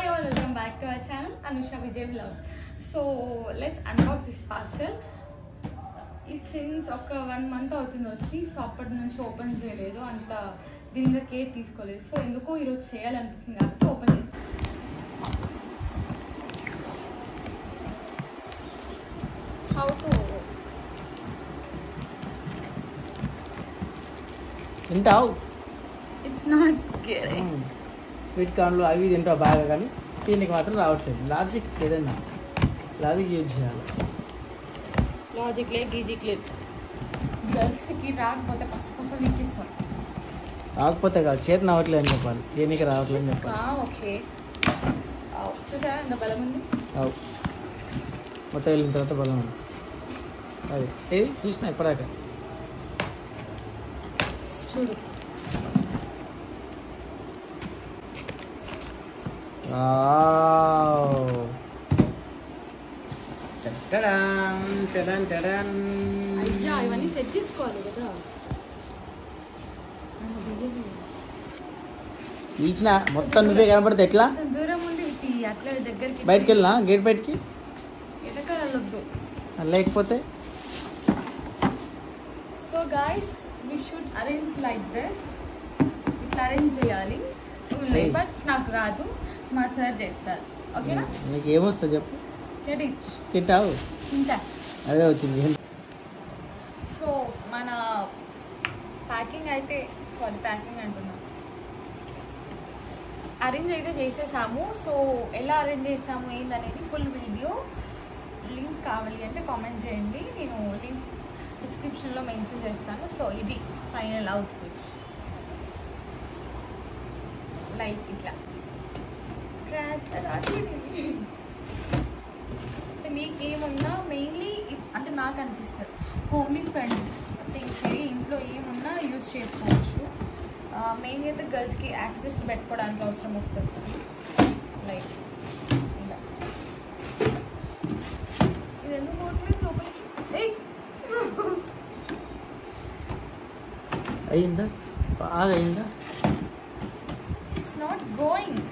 Hi all, welcome back to our channel Anusha Vijay Vlog. So let's unbox this parcel. Since ఒక 1 month అవుతుంది వచ్చి, so అప్పటి నుంచి open చేయలేదు, అంత దీనిగా కేర్ తీసుకోలేదు. సో ఎందుకో ఈరోజు చేయాలనిపిస్తుంది కాబట్టి ఓపెన్ చేస్తాను. హౌ టు తింటావు? It's not caring. స్వీట్ కార్న్లు అవి తింటావు బాగా, కానీ దీనికి మాత్రం రావట్లేదు. లాజిక్ ఏదైనా లాజిక్ యూజ్ చేయాలి. లాజిక్ లేదు, గీజిక్ లేదు. గర్ల్స్కి రాకపోతే పచ్చ నీకిస్తాం. రాకపోతే కాదు, చేతి నవ్వట్లేదు అని చెప్పాలి. దీనికి రావట్లేదు అని చెప్పాలి. ఓకే, చూసారా ఇంకా బలం ఉంది. అవు మొత్తం వెళ్ళిన తర్వాత బలం ఉంది. అది ఏది చూసినా ఇప్పటిదాకా చూడు. అయ్యా, ఇవన్నీ సెట్ చేసుకోవాలి కదా. తీసిన మొత్తం నువ్వే కనపడితే ఎట్లా? దూరం ఉండి అట్లా దగ్గరికి బయటికి వెళ్ళినా గేట్ బయటికి ఎటకాలొద్దు. లేకపోతే so guys, we should arrange like this. ఇట్లా అరేంజ్ చేయాలి. బట్ నాకు రాదు, మా సార్ చేస్తారు. ఓకేనా? నీకు ఏమొస్తుంది చెప్పు. తింటావు? తింటా. అదే వచ్చింది. సో మన ప్యాకింగ్ అయితే, ప్యాకింగ్ అంటున్నా, అరేంజ్ అయితే చేసేసాము. సో ఎలా అరేంజ్ చేసాము ఏందనేది ఫుల్ వీడియో లింక్ కావాలి అంటే కామెంట్ చేయండి, నేను లింక్ డిస్క్రిప్షన్లో మెన్షన్ చేస్తాను. సో ఇది ఫైనల్ అవుట్పుట్, లైక్ ఇట్లా. అంటే మీకేమున్నా మెయిన్లీ అంటే నాకు అనిపిస్తుంది హోమ్లీ ఫ్రెండ్ థింగ్స్ ఇంట్లో ఏమున్నా యూజ్ చేసుకోవచ్చు. మెయిన్గా అయితే గర్ల్స్కి యాక్సెస్ పెట్టుకోవడానికి అవసరం వస్తుంది. లైక్ ఇలా ఇది ఎందుకు పోవట్లేదు లోపలికి? అయిందా? బాగా అయిందా? It's not going.